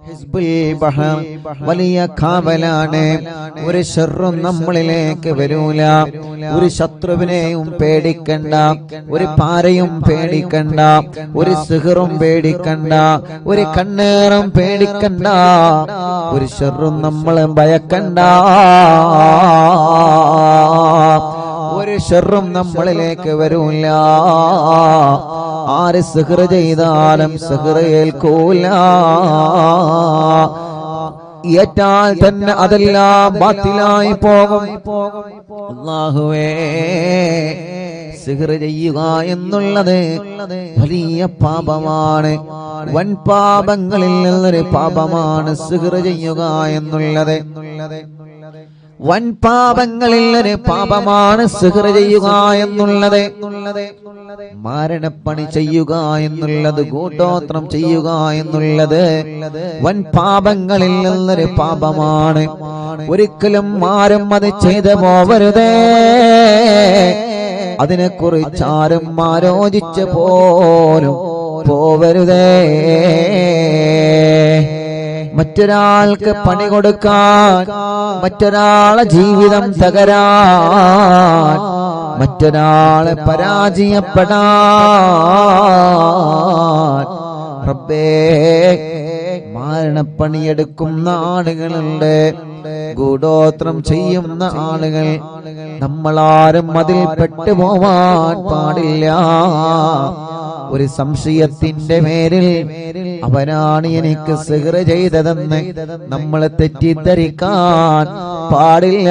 ഹിസ്ബുൽ ബഹർ വലിയ കാവലാണ്. ഒരു ശർറും നമ്മളിലേക്ക് വരൂല. ഒരു ശത്രുവിനെയും പേടിക്കണ്ട, ഒരു പാരയും പേടിക്കണ്ട, ഒരു സിഹറും പേടിക്കണ്ട, ഒരു കണ്ണേറും പേടിക്കണ്ട, ഒരു ശർറും നമ്മളെ ഭയക്കണ്ട. ഒരു ശർറും നമ്മളിലേക്ക് വരൂല. ആര് സിഹർ ചെയ്താലും സിഹർ ഏൽക്കൂല. ഏറ്റാൽ തന്നെ അതെല്ലാം ബാത്തിലായി പോകും. അല്ലാഹുവേ, സിഹർ ചെയ്യുക എന്നുള്ളത് വലിയ പാപമാണ്. വൻ പാപങ്ങളിൽ നിന്നൊരു പാപമാണ് സിഹർ ചെയ്യുക എന്നുള്ളത്. വൻ പാപങ്ങളിൽ ഒരു പാപമാണ് സിഹർ ചെയ്യുക എന്നുള്ളത്. മാരണപ്പണി ചെയ്യുക എന്നുള്ളത്, കൂട്ടോത്രം ചെയ്യുക എന്നുള്ളത് വൻ പാപങ്ങളിൽ നിന്നൊരു പാപമാണ്. ഒരിക്കലും ആരും അത് ചെയ്തു പോവരുതേ. അതിനെക്കുറിച്ചാരും ആലോചിച്ച് പോലും പോവരുതേ. മറ്റൊരാൾക്ക് പണി കൊടുക്കാൻ, മറ്റൊരാളെ ജീവിതം തകരാൻ, മറ്റൊരാളെ പരാജയപ്പെടാൻ റബ്ബേ മാരണപ്പണിയെടുക്കുന്ന ആളുകളുണ്ട്, ഗൂഢോത്രം ചെയ്യുന്ന ആളുകൾ. നമ്മളാരും അതിൽ പെട്ടുപോവാൻ പാടില്ല. ഒരു സംശയത്തിന്റെ പേരിൽ അവനാണ് എനിക്ക് സിഹർ ചെയ്തതെന്ന് നമ്മളെ തെറ്റിദ്ധരിക്കാൻ പാടില്ല.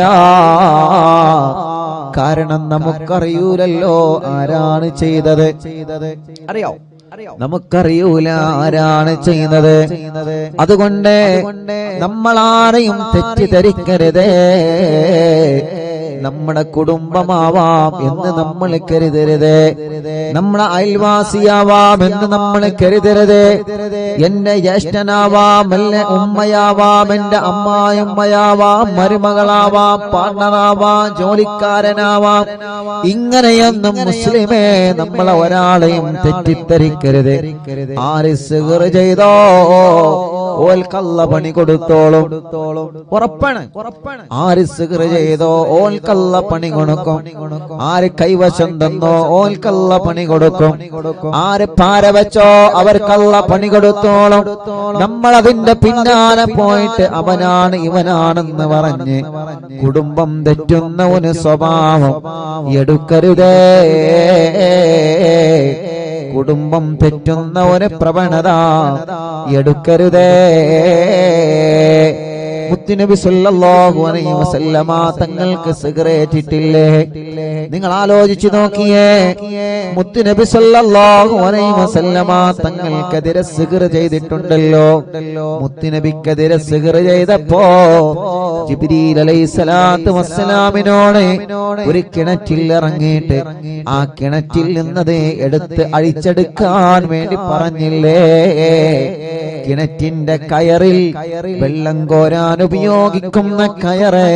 കാരണം നമുക്കറിയൂലല്ലോ ആരാണ് ചെയ്തത്. അറിയോ? നമുക്കറിയൂല ആരാണ് ചെയ്യുന്നത്. അതുകൊണ്ട് നമ്മളാരെയും തെറ്റിദ്ധരിക്കരുതേ. നമ്മുടെ കുടുംബമാവാം എന്ന് നമ്മൾ കരുതരുത്. നമ്മുടെ അയൽവാസിയാവാം എന്ന് നമ്മൾ കരുതരുത്. എന്റെ ജ്യേഷ്ഠനാവാം, എന്റെ ഉമ്മയാവാം, എന്റെ അമ്മായിമ്മയാവാം, മരുമകളാവാം, പാർട്ണറാവാം, ജോലിക്കാരനാവാം. ഇങ്ങനെയൊന്നും മുസ്ലിമേ നമ്മളെ ഒരാളെയും തെറ്റിദ്ധരിക്കരുത്. ആര് സിഹർ ചെയ്തോ ഓൽക്കല്ല പണി കൊടുത്തോളും. ഉറപ്പാണ്. ആര് സിഹർ ചെയ്തോ ഓൽക്കല്ല പണി കൊടുക്കും. ആര് കൈവശം തന്നോ ഓൽക്കല്ല പണി കൊടുക്കും. ആര് പാര വെച്ചോ അവർക്കല്ല പണി കൊടുത്തോളും. നമ്മൾ അതിന്റെ പിന്നാലെ പോയിട്ട് അവനാണ് ഇവനാണെന്ന് പറഞ്ഞ് കുടുംബം തെറ്റുന്ന ഒരു സ്വഭാവം എടുക്കരുതേ. കുടുംബം തെറ്റുന്ന ഒരു പ്രവണത എടുക്കരുതേ. മുത്തുനബി സല്ലല്ലാഹു അലൈഹി വസല്ലമ തങ്ങൾക്ക് സിഗരറ്റിട്ടില്ലേ? നിങ്ങൾ ആലോചിച്ചു നോക്കിയേ. മുത്തുനബി സല്ലല്ലാഹു അലൈഹി വസല്ലമ തങ്ങൾക്കെതിരെ സിഗർ ചെയ്തിട്ടുണ്ടല്ലോ. മുത്തുനബിക്കെതിരെ സിഗർ ചെയ്തപ്പോ ജിബ്രീൽ അലൈഹിസ്സലാത്തു വസ്സലാമിനോട് ഒരു കിണറ്റിൽ ഇറങ്ങിയിട്ട് ആ കിണറ്റിൽ നിന്നത് എടുത്ത് അഴിച്ചെടുക്കാൻ വേണ്ടി പറഞ്ഞില്ലേ? കിണറ്റിന്റെ കയറിൽ വെള്ളം കോരാൻ ഉപയോഗിക്കുന്ന കയറ്,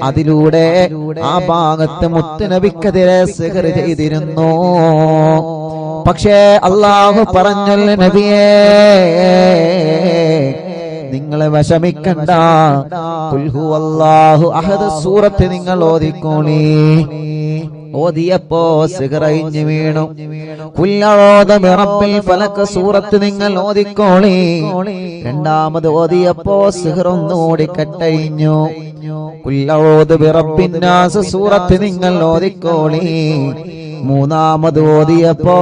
അതിലൂടെ ആ ഭാഗത്ത് മുത്തുനബിക്കെതിരെ സിഹർ ചെയ്തിരുന്നു. പക്ഷേ അല്ലാഹു പറഞ്ഞല്ലോ നബിയേ, നിങ്ങളെ വിഷമിക്കണ്ട. ഖുൽ ഹുവല്ലാഹു അഹദ് സൂറത്ത് നിങ്ങൾ ഓതിക്കോളി. ഓതിയപ്പോ സിഹർ അഴിഞ്ഞു വീണു. ഖുൽ അഊദു ബിറബ്ബിൽ ഫലക് സൂറത്ത് നിങ്ങൾ ഓതിക്കോളി. രണ്ടാമത് ഓതിയപ്പോ സിഹർ ഒന്നുകൂടി കട്ടഴിഞ്ഞു. ഖുൽ അഊദു ബിറബ്ബിൻ നാസ് സൂറത്ത് നിങ്ങൾ ഓതിക്കോളി. മൂന്നാമത് ഓതിയപ്പോ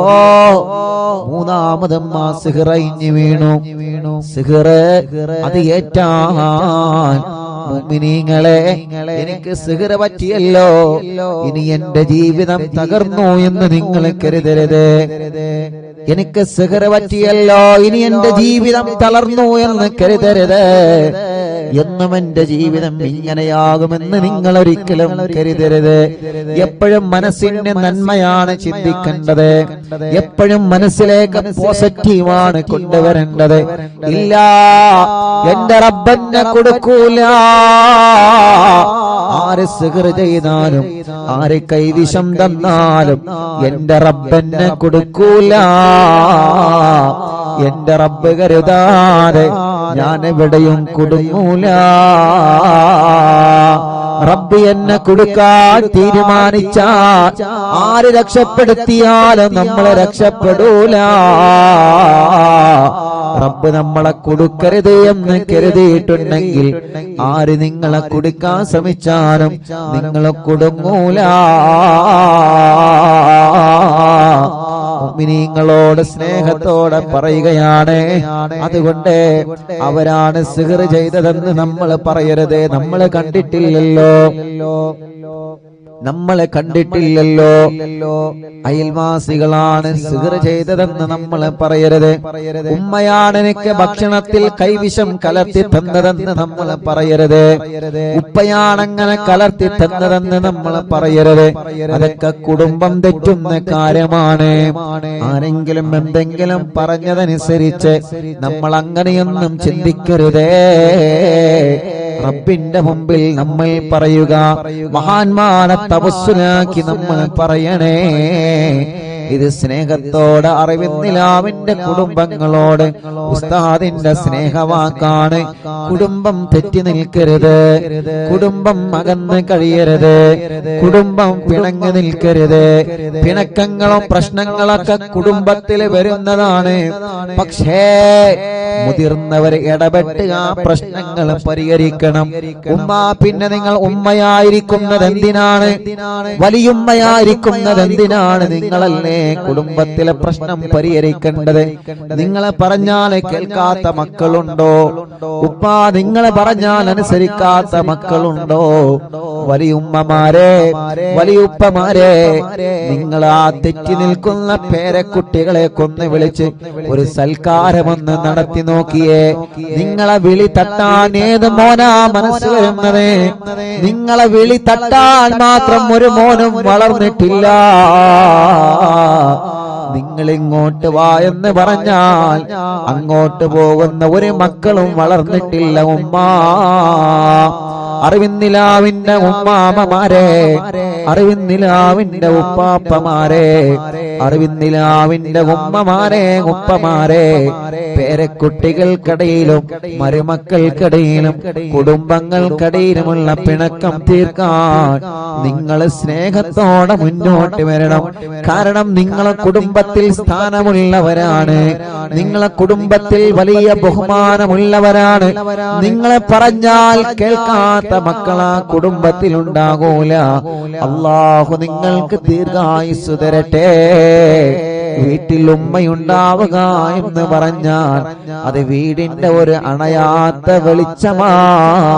മൂന്നാമതും ആ സിഹർ അഴിഞ്ഞു വീണു. സിഹർ അത് ഏറ്റാൻ മുഅ്മിനീങ്ങളെ, എനിക്ക് സിഹർ പറ്റിയല്ലോ, ഇനി എന്റെ ജീവിതം തകർന്നു എന്ന് നിങ്ങൾ കരുതരുത്. എനിക്ക് സിഹർ പറ്റിയല്ലോ, ഇനി എന്റെ ജീവിതം തളർന്നു എന്ന് കരുതരുത്. എന്നും എന്റെ ജീവിതം ഇങ്ങനെയാകുമെന്ന് നിങ്ങൾ ഒരിക്കലും കരുതരുത്. എപ്പോഴും മനസ്സിന്റെ നന്മയാണ് ചിന്തിക്കേണ്ടത്. എപ്പോഴും മനസ്സിലേക്ക് പോസിറ്റീവാണ് കൊണ്ടുവരേണ്ടത്. ഇല്ല, എന്റെ റബ്ബന്നെ കൊടുക്കൂല. ആര് സിഹർ ചെയ്താലും ആര് കൈവിഷം തന്നാലും എന്റെ റബ്ബന്നെ കൊടുക്കൂല. എന്റെ റബ്ബ് കരുതാതെ ഞാൻ എവിടെയും കുടുങ്ങൂല. റബ്ബ് എന്നെ കൊടുക്കാൻ തീരുമാനിച്ചാൽ ആര് രക്ഷപ്പെടുത്തിയാലും നമ്മളെ രക്ഷപ്പെടൂല. റബ്ബ് നമ്മളെ കൊടുക്കരുത് എന്ന് കരുതിയിട്ടുണ്ടെങ്കിൽ ആര് നിങ്ങളെ കൊടുക്കാൻ ശ്രമിച്ചാലും നിങ്ങളെ കുടുങ്ങൂല. മുഅ്മിനീങ്ങളോട് സ്നേഹത്തോടെ പറയുകയാണ്. അതുകൊണ്ട് അവരാണ് സിഹ്ർ ചെയ്തതെന്ന് നമ്മൾ പറയരുത്. നമ്മൾ കണ്ടിട്ടില്ലല്ലോ, നമ്മളെ കണ്ടിട്ടില്ലല്ലോ. അയൽവാസികളാണ് സിഹ്ർ ചെയ്തതെന്ന് നമ്മൾ പറയരുത്. ഉമ്മയാണ് എനിക്ക് ഭക്ഷണത്തിൽ കൈവിഷം കലർത്തി തന്നതെന്ന് നമ്മൾ പറയരുത്. ഉപ്പയാണങ്ങനെ കലർത്തി തന്നതെന്ന് നമ്മൾ പറയരുത്. അതൊക്കെ കുടുംബം തെറ്റുന്ന കാര്യമാണ്. ആരെങ്കിലും എന്തെങ്കിലും പറഞ്ഞതനുസരിച്ച് നമ്മൾ അങ്ങനെയൊന്നും ചിന്തിക്കരുതേ. റബ്ബിന്റെ മുമ്പിൽ നമ്മൾ പറയുക, മഹാന്മാരെ തവസ്സുലാക്കി നമ്മൾ പറയണേ. ഇത് സ്നേഹത്തോടെ അറിവിന്നിലാവിന്റെ കുടുംബങ്ങളോട് ഉസ്താദിന്റെ സ്നേഹവാക്കാണ്. കുടുംബം തെറ്റി നിൽക്കരുത്, കുടുംബം അകന്ന് കഴിയരുത്, കുടുംബം പിണങ്ങി നിൽക്കരുത്. പിണക്കങ്ങളും പ്രശ്നങ്ങളൊക്കെ കുടുംബത്തിൽ വരുന്നതാണ്. പക്ഷേ മുതിർന്നവർ ഇടപെട്ട് ആ പ്രശ്നങ്ങൾ പരിഹരിക്കണം. ഉമ്മ, പിന്നെ നിങ്ങൾ ഉമ്മയായിരിക്കുന്നത് എന്തിനാണ്? വലിയുമ്മയായിരിക്കുന്നത് എന്തിനാണ്? നിങ്ങളല്ലേ കുടുംബത്തിലെ പ്രശ്നം പരിഹരിക്കേണ്ടത്. നിങ്ങളെ പറഞ്ഞാൽ കേൾക്കാത്ത മക്കളുണ്ടോ? ഉപ്പ നിങ്ങളെ പറഞ്ഞാൽ അനുസരിക്കാത്ത മക്കളുണ്ടോ? വലിയുമ്മമാരെ, വലിയുപ്പമാരെ, നിങ്ങൾ ആ തെറ്റി നിൽക്കുന്ന പേരക്കുട്ടികളെ കൊന്ന് വിളിച്ച് ഒരു സൽക്കാരമൊന്ന് നടത്തി നോക്കിയേ. നിങ്ങളെ വിളി തട്ടാൻ ഏത് മോനാ മനസ്സ് വരുന്നത്? നിങ്ങളെ വിളി തട്ടാൻ മാത്രം ഒരു മോനും വളർന്നിട്ടില്ല. നിങ്ങൾ ഇങ്ങോട്ട് വാ എന്ന് പറഞ്ഞാൽ അങ്ങോട്ട് പോകുന്ന ഒരു മക്കളും വളർന്നിട്ടില്ല. ഉമ്മ, അറിവിന്നിലാവിന്റെ ഉമ്മാമമാരെ, അറിവിന്നിലാവിന്റെ ഉപ്പാപ്പമാരെ, അറിവിന്നിലാവിന്റെ ഉമ്മമാരെ, ഉപ്പമാരെ, പേരക്കുട്ടികൾക്കിടയിലും മരുമക്കൾക്കിടയിലും കുടുംബങ്ങൾക്കിടയിലുമുള്ള പിണക്കം തീർക്കാൻ നിങ്ങൾ സ്നേഹത്തോടെ മുന്നോട്ട് വരണം. കാരണം നിങ്ങളെ കുടുംബത്തിൽ സ്ഥാനമുള്ളവരാണ്, നിങ്ങളെ കുടുംബത്തിൽ വലിയ ബഹുമാനമുള്ളവരാണ്. നിങ്ങളെ പറഞ്ഞാൽ കേൾക്കാത്ത മക്കളാ കുടുംബത്തിൽ ഉണ്ടാകൂല. അല്ലാഹു നിങ്ങൾക്ക് ദീർഘായുസ്സ് തരട്ടെ. വീട്ടിൽ ഉമ്മയുണ്ടാവുക എന്ന് പറഞ്ഞാൽ അത് വീടിന്റെ ഒരു അണയാത്ത വെളിച്ചമാണ്.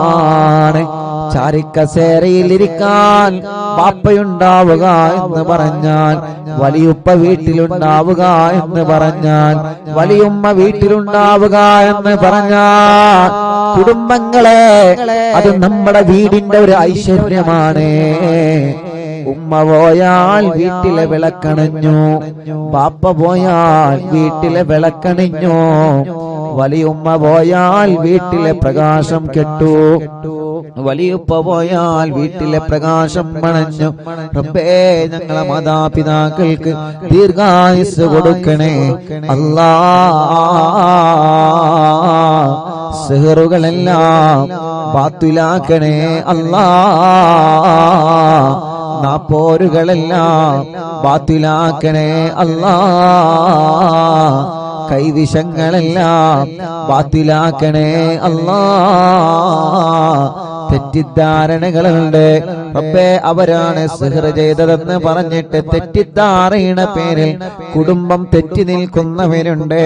ചാരിക്കസേരയിലിരിക്കാൻ ബാപ്പയുണ്ടാവുക എന്ന് പറഞ്ഞാൽ, വലിയുപ്പ വീട്ടിലുണ്ടാവുക എന്ന് പറഞ്ഞാൽ, വലിയുമ്മ വീട്ടിലുണ്ടാവുക എന്ന് പറഞ്ഞാൽ, കുടുംബങ്ങളെ അത് നമ്മുടെ വീടിന്റെ ഒരു ഐശ്വര്യമാണ്. ഉമ്മ പോയാൽ വീട്ടിലെ വിളക്കണിഞ്ഞു, ബാപ്പ പോയാൽ വീട്ടിലെ വിളക്കണിഞ്ഞു, വലിയുമ്മ പോയാൽ വീട്ടിലെ പ്രകാശം കെട്ടു, വലിയുപ്പ പോയാൽ വീട്ടിലെ പ്രകാശം മണഞ്ഞു. റബ്ബേ, ഞങ്ങളെ മാതാപിതാക്കൾക്ക് ദീർഘായുസ്സ് കൊടുക്കണേ അല്ലാ. സിഹറുകളെല്ലാം ബാത്തിലാക്കണേ അല്ലാ. നാപ്പോരുകളെല്ലാം ബാത്തിലാക്കണേ അല്ലാ. കൈവിഷങ്ങളെല്ലാം ബാത്തിലാക്കണേ അല്ലാ. തെറ്റിദ്ധാരണകളുണ്ട്. റബ്ബേ, അവരാണ് സിഹ്ർ ചെയ്തതെന്ന് പറഞ്ഞിട്ട് തെറ്റിദ്ധാരണയുടെ പേരിൽ കുടുംബം തെറ്റി നിൽക്കുന്നവരുണ്ട്.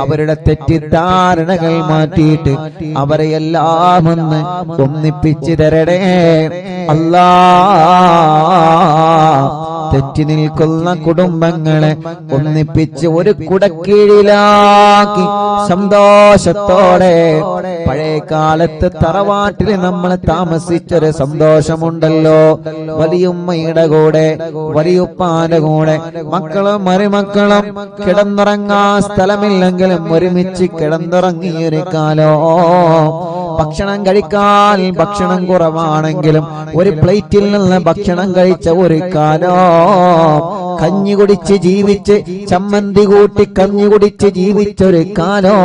അവരുടെ തെറ്റിദ്ധാരണകൾ മാറ്റിയിട്ട് അവരെ എല്ലാം ഒന്ന് ഒന്നിപ്പിച്ചു തരണേ അല്ലാ. തെറ്റി നിൽക്കുന്ന കുടുംബങ്ങളെ ഒന്നിപ്പിച്ച് ഒരു കുടക്കീഴിലാക്കി സന്തോഷത്തോടെ, പഴയ കാലത്ത് തറവാട്ടിൽ നമ്മൾ താമസിച്ചൊരു സന്തോഷമുണ്ടല്ലോ. വലിയുമ്മയുടെ കൂടെ, വലിയുപ്പാന്റെ കൂടെ, മക്കളും മരുമക്കളും കിടന്നുറങ്ങാൻ സ്ഥലമില്ലെങ്കിലും ഒരുമിച്ച് കിടന്നുറങ്ങിയൊരു കാലോ. ഭക്ഷണം കഴിക്കാൻ ഭക്ഷണം കുറവാണെങ്കിലും ഒരു പ്ലേറ്റിൽ നിന്ന് ഭക്ഷണം കഴിച്ച ഒരു കാലം, കഞ്ഞി കുടിച്ച് ജീവിച്ച് ചമ്മന്തി കൂട്ടി കഞ്ഞി കുടിച്ച് ജീവിച്ചൊരു കാലോ,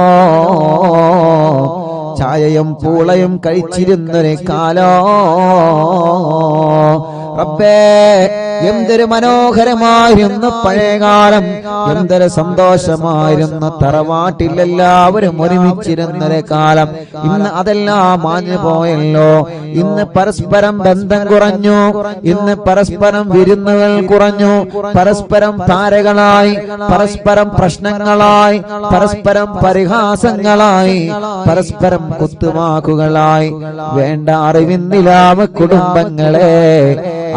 ചായയും പൂളയും കഴിച്ചിരുന്നൊരു കാലോ. റബ്ബേ, എന്തൊരു മനോഹരമായിരുന്നു പഴയകാലം, എന്തൊരു സന്തോഷമായിരുന്നു തറവാട്ടിൽ എല്ലാവരും ഒരുമിച്ചിരുന്നൊരു കാലം. ഇന്ന് അതെല്ലാം മാഞ്ഞു പോയല്ലോ. ഇന്ന് പരസ്പരം ബന്ധം കുറഞ്ഞു, ഇന്ന് പരസ്പരം വിരുന്നുകൾ കുറഞ്ഞു, പരസ്പരം താരകളായി, പരസ്പരം പ്രശ്നങ്ങളായി, പരസ്പരം പരിഹാസങ്ങളായി, പരസ്പരം കുത്തുവാക്കുകളായി. വേണ്ട അറിവിന്നിലാവ് കുടുംബങ്ങളെ,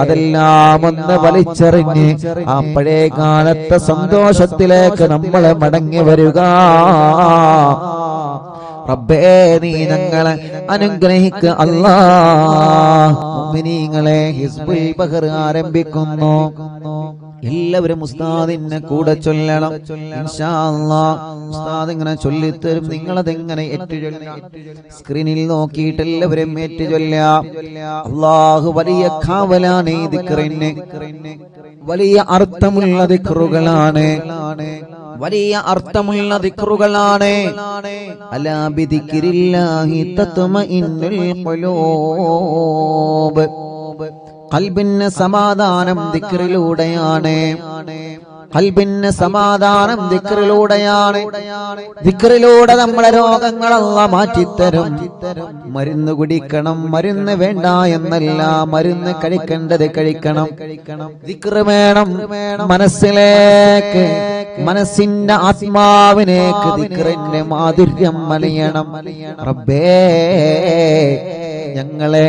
അതെല്ലാം ഒന്ന് വലിച്ചെറിഞ്ഞ് ആ പഴയ കാലത്തെ സന്തോഷത്തിലേക്ക് നമ്മൾ മടങ്ങി വരിക. റബ്ബേ, നീ ഞങ്ങളെ അനുഗ്രഹിക്കുക അല്ലാഹ്. മുഅ്മിനീങ്ങളെ, ഹിസ്ബുൽ ബഹർ ആരംഭിക്കുന്നു. എല്ലാവരും ഉസ്താദിനെ കൂടെ ചൊല്ലണം ഇൻഷാ അല്ലാഹ്. ഉസ്താദ് ഇങ്ങനെ ചൊല്ലിത്തരും, നിങ്ങളതെങ്ങനെ ഏറ്റുചൊല്ലാം. സ്ക്രീനിൽ നോക്കിയിട്ട് എല്ലാവരും ഏറ്റുചൊല്ലാം. അല്ലാഹു വലിയ കാവലാണ് ഈ ദിക്റിന്, വലിയ അർത്ഥമുള്ള ദിക്റുകളാണ്, വലിയ അർത്ഥമുള്ള ദിക്റുകളാണ്. അലാ ബിദിക്രില്ലാഹി തത്മഇന്നുൽ ഖുലൂബ്. ഖൽബിന് സമാധാനം ദിക്റിലൂടെയാണ്, ഖൽബിന് സമാധാനം ദിക്റിലൂടെയാണ്. ദിക്റിലൂടെ നമ്മുടെ രോഗങ്ങളെല്ലാം മാറ്റിത്തരും. മരുന്ന് കുടിക്കണം, മരുന്ന് വേണ്ട എന്നല്ല, മരുന്ന് കഴിക്കേണ്ടത് കഴിക്കണം. ദിക്റ് വേണം മനസ്സിലേക്ക്, മനസ്സിന്റെ ആത്മാവിനേക്ക് ദിക്റിന്റെ മാധുര്യം അലിയണം. റബ്ബേ, ഞങ്ങളെ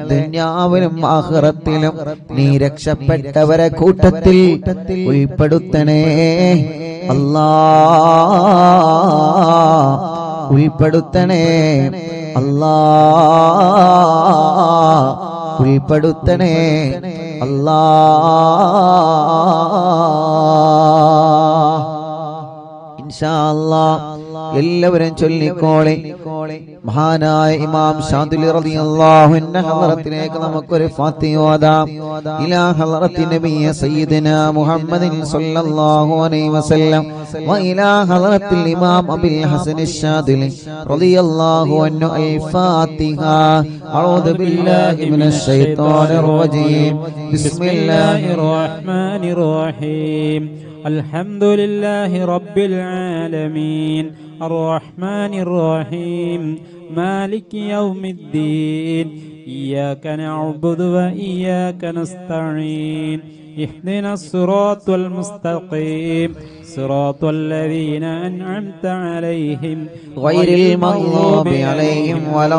ദുനിയാവിലും ആഖിറത്തിലും നീ രക്ഷപ്പെട്ടവരെ കൂട്ടത്തിൽ ഉൾപ്പെടുത്തണേ അല്ലാഹ്, ഉൾപ്പെടുത്തണേ അല്ലാഹ്, ഉൾപ്പെടുത്തണേ അല്ലാഹ്. ഇൻഷാ അല്ലാഹ് എല്ലാവരും ചൊല്ലിക്കോളെ. മഹാനായ ഇമാം ഷാദിലി റളിയല്ലാഹു അൻഹു ഹളറത്തിലേക്ക് നമുക്കൊരു ഫാത്തിഹ ഓതാം. ഇലാ ഹളറത്തി നബിയ സയ്യിദനാ മുഹമ്മദിൻ സ്വല്ലല്ലാഹു അലൈഹി വസല്ലം വ ഇലാ ഹളറത്തിൽ ഇമാം അബുൽ ഹസൻ അശ്ശാദിലി റളിയല്ലാഹു അൻഹു. അൽ ഫാത്തിഹ. അഊദു ബില്ലാഹി മിനശ് ശൈത്വാനിർ റജീം. ബിസ്മില്ലാഹിർ റഹ്മാനിർ റഹീം. الحمد لله رب العالمين الرحمن الرحيم مالك يوم الدين إياك نعبد وإياك نستعين اهدنا الصراط المستقيم صراط الذين أنعمت عليهم غير المغضوب عليهم ولا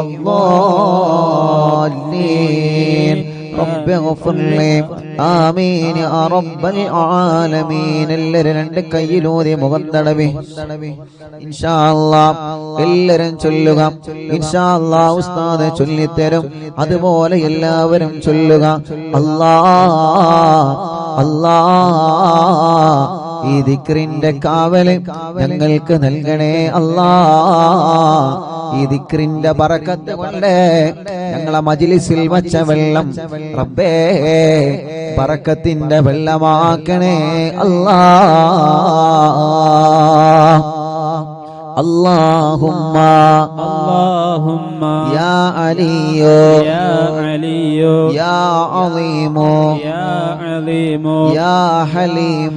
الضالين رب اغفر لي ആമീൻ യാ റബ്ബൽ ആലമീൻ. എല്ലാവരും രണ്ട് കൈയിലൂതി മുഖം തടവി ഇൻഷാ അല്ലാഹ് എല്ലാവരും ചൊല്ലുക. ഇൻഷാ അല്ലാഹ് ഉസ്താദ് ചൊല്ലിത്തരും, അതുപോലെ എല്ലാവരും ചൊല്ലുക. അല്ലാഹ് അല്ലാഹ്, ഈ ദിക്റിന്റെ കാവല് ഞങ്ങൾക്ക് നൽകണേ അല്ലാഹ്. ഈ ദിക്റിന്റെ ബറക്കത്ത് കൊണ്ട് ഞങ്ങളെ മജ്ലിസിൽ വച്ച വെള്ളം റബ്ബേ ബറക്കത്തിന്റെ വെള്ളമാക്കണേ അല്ലാഹ്. اللهم اللهم يا علي يا علي يا عظيم يا عظيم يا حليم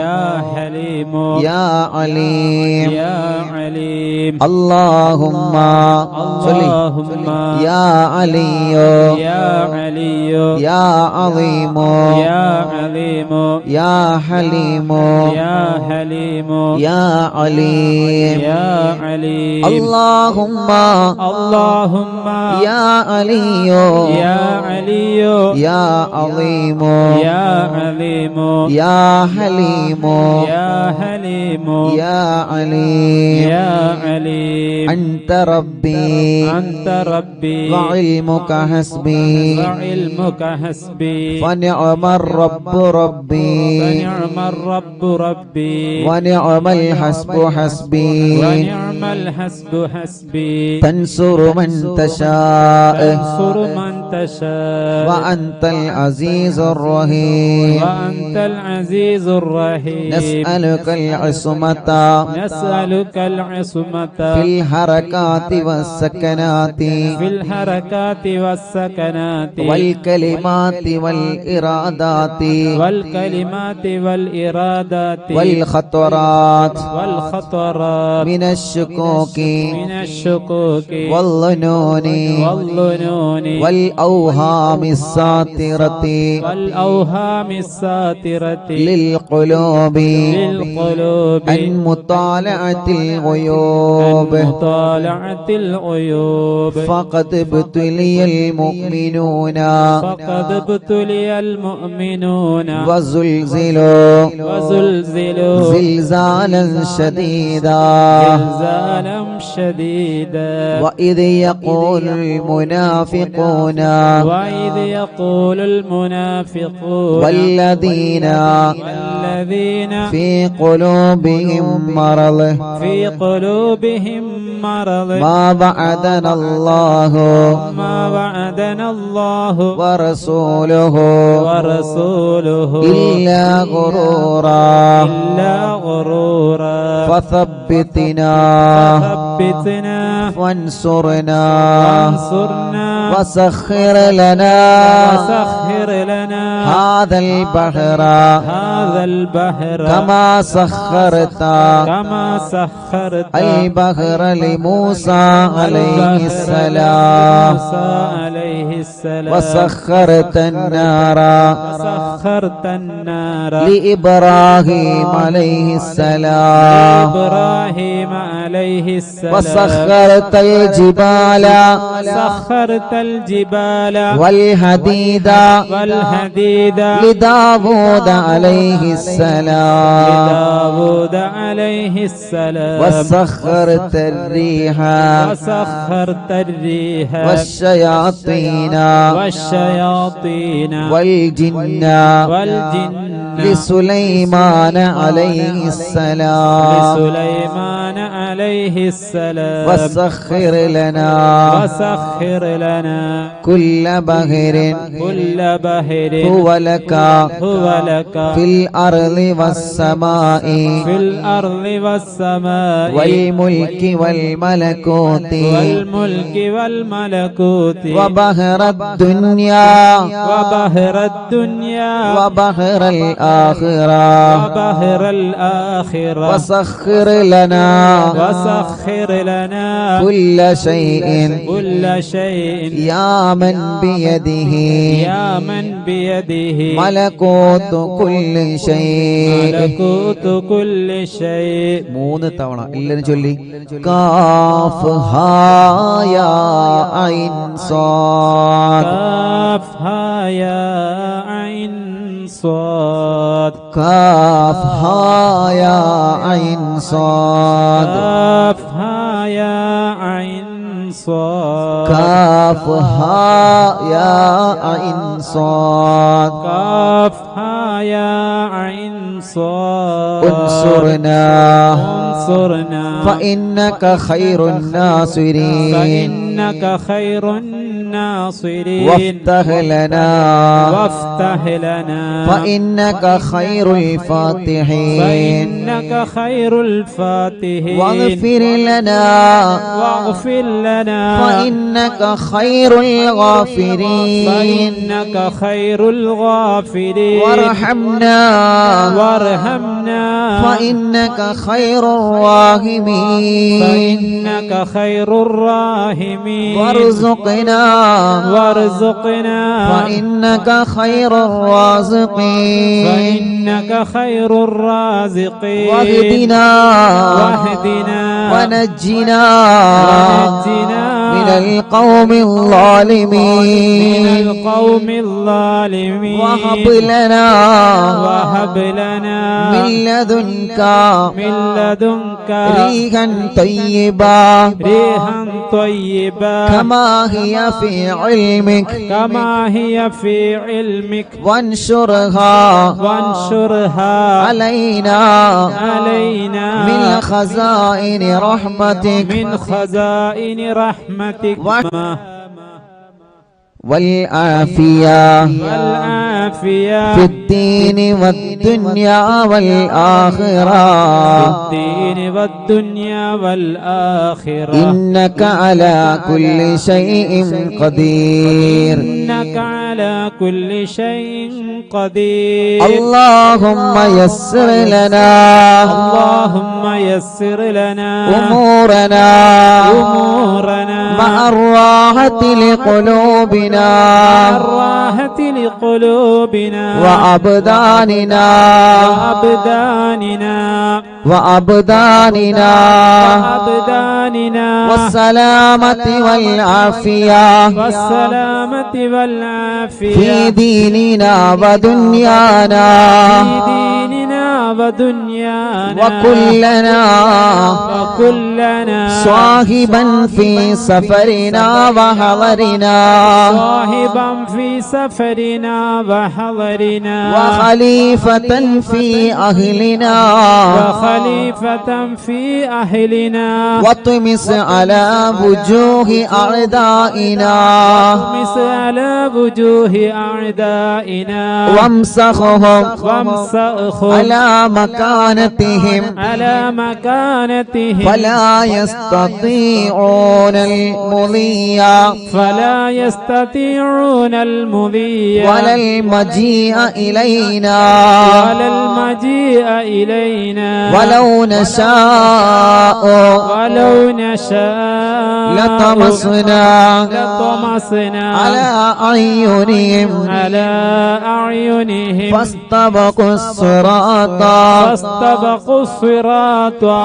يا حليم يا عليم يا عليم. اللهم اللهم يا علي يا علي يا عظيم يا عظيم يا حليم يا حليم يا عليم يا عليم. اللهم اللهم يا علي يا علي يا عظيم يا عظيم يا حليم يا حليم يا عليم يا عليم. أنت ربي أنت ربي وعلمك حسبي وعلمك حسبي فنعم الرب ربي فنعم الرب ربي ونعم الحسب حسبي ونعم الحسب حسبي تنصر من تشاء تنصر من تشاء وأنت العزيز الرحيم وأنت العزيز الرحيم نسألك العصمة نسألك العصمة في الحركات والسكنات في الحركات والسكنات والكلمات والإرادات والكلمات والإرادات والخطرات والخطرات من الشكوك من الشكوك والظنون والظنون والأوهام الساطرة والأوهام الساترة للقلوب للقلوب عن مطالعة الغيوب عن مطالعة الغيوب فقد ابتلي المؤمنون فقد ابتلي المؤمنون وزلزلوا وزلزلوا زلزالا شديدا زلزالا شديدا وإذ يقول المنافقون وإذ يقول المنافقون والذين في قلوبهم مرض في قلوبهم مرض ما وعدنا الله ورسوله إلا غرورا فثبتنا وانصرنا وسخر لنا هذا البحر كما سخرت البحر لموسى عليه السلام وسخرت النار لإبراهيم عليه السلام وسخرت الجبال والحديد لداود عليه السلام وسخرت الريح والشياطين والجن لسليمان عليه السلام وسخر لنا كل بحر هو لك في الأرض والسماء والملك والملكوت وبحر الدنيا وبحر الآخرة وسخر لنا كل شيء يا من بيده ملكوت كل شيء മൂന്ന് തവണ എല്ലാരും ചൊല്ലി കാഫ് ഹാ യാ ഐൻ സാദ് കാഫ് ഹാ യാ ഐൻ സാദ് كاف ها يا عين صاد انصرنا فإنك خير الناصرين وافتح لنا فإنك خير الفاتحين واغفر لنا فإنك خير الغافرين وارحمنا فإنك خير الراحمين وارزقنا فإنك خير الرازقين واهدنا ونجنا من من القوم الظالمين وهب لنا من لدنك ريحا طيبا كما هي في علمك وانشرها علينا من خزائن رحمتك والعافية في الدين والدنيا والآخرة إنك على كل شيء قدير اللهم يسر لنا أمورنا مع الراحة لقلوبنا وأبداننا والسلامة والعافية في ديننا ودنيانا وكلنا صاحبا في سفرنا وحضرنا وخليفة في أهلنا واطمس على وجوه أعدائنا وامسخهم على مكانتهم فلا يستطيعون المضي ولا المجيء إلينا ولو نشاء لطمسنا على أعينهم فاستبقوا الصراط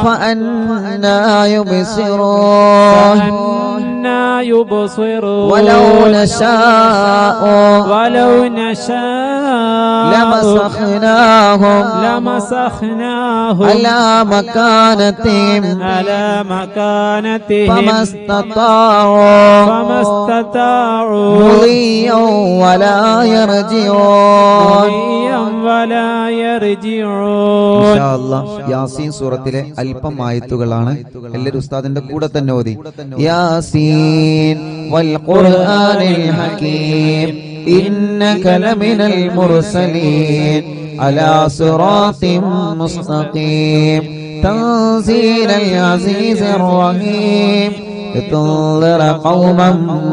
فأنا يبصرون ولو نشاء لمسخناهم على مكانتهم فما استطاعوا مضيا ولا يرجعون ഇൻഷാ അല്ലാഹ് യാസീൻ സൂറത്തിലെ അല്പം ആയത്തുകളാണ്. എല്ലാവരും ഉസ്താദിന്റെ കൂടെ തന്നെ ഓതി. യാസീൻ വൽ ഖുർആനിൽ ഹകീം ഇന്നക ലമിനൽ മുർസലീൻ അലാ സിറാത്തിൻ മുസ്തഖീം തൻസീലൽ അസീസിർ റഹീം لتنذر قوما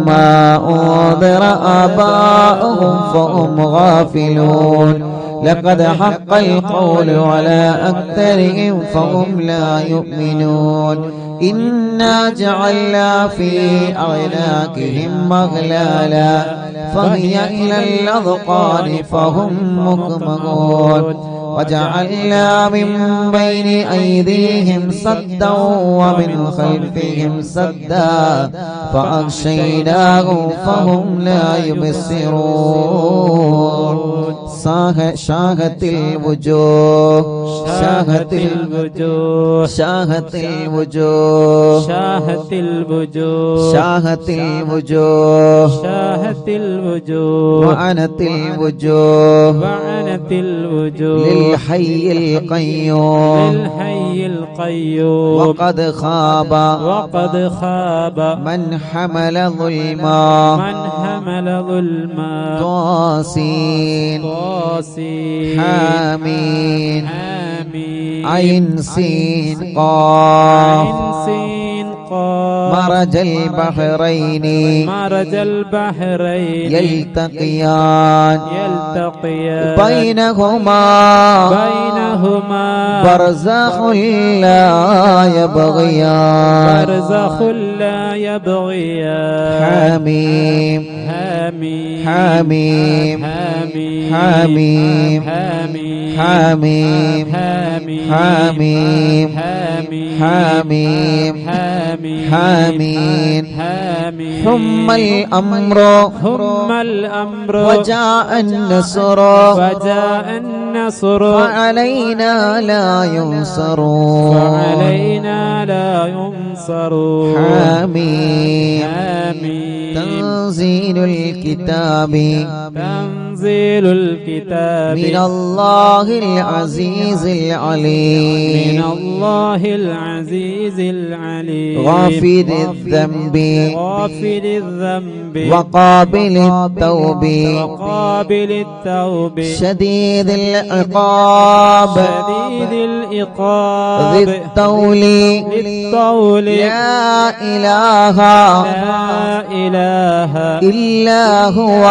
ما أنذر آباؤهم فهم غافلون لقد حق القول على أكثرهم فهم لا يؤمنون إنا جعلنا في أعناقهم أغلالا فهي إلى الأذقان فهم مقمحون وجعلنا من بين أيديهم سدا ومن خلفهم سدا فأغشيناهم فهم لا يبصرون شاهت الوجوه وعنت الوجوه للحي القيوم وقد خاب من حمل ظلما طاسين حامين عين سين قاف مرج البحرين يلتقيان بينهما برزخ لا يبغيان حميم حميم حميم حميم حميم حميم حميم حميم حميم حميم حميم ثم الأمر ثم الأمر وجاء النصر وجاء النصر فعلينا لا ينصر فعلينا لا ينصر حميم حميم تنزيل الكتاب تنزيل الكتاب من الله العزيز العليم من الله العزيز العليم غافر الذنب غافر الذنب وقابل التوب وقابل التوب شديد العقاب شديد العقاب ذي الطول للطول لا إله لا إله إلا هو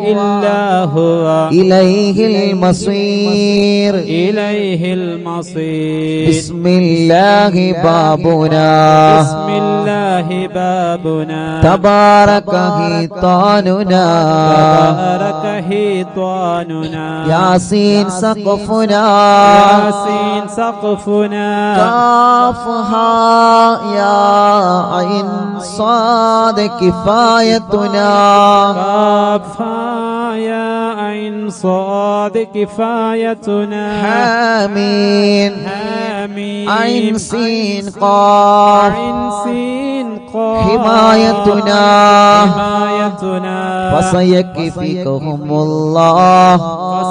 إلا هو إليه المصير إليه المصير بسم الله بابنا بسم الله بابنا تبارك حيطاننا تبارك حيطاننا ياسين سقفنا ياسين سقفنا كافها يا عين صاد كفايتنا كافها يا عين صاد كفايتنا حامين حميم عين سين قاف عين سين قاف حمايتنا حمايتنا فسيكفيكهم الله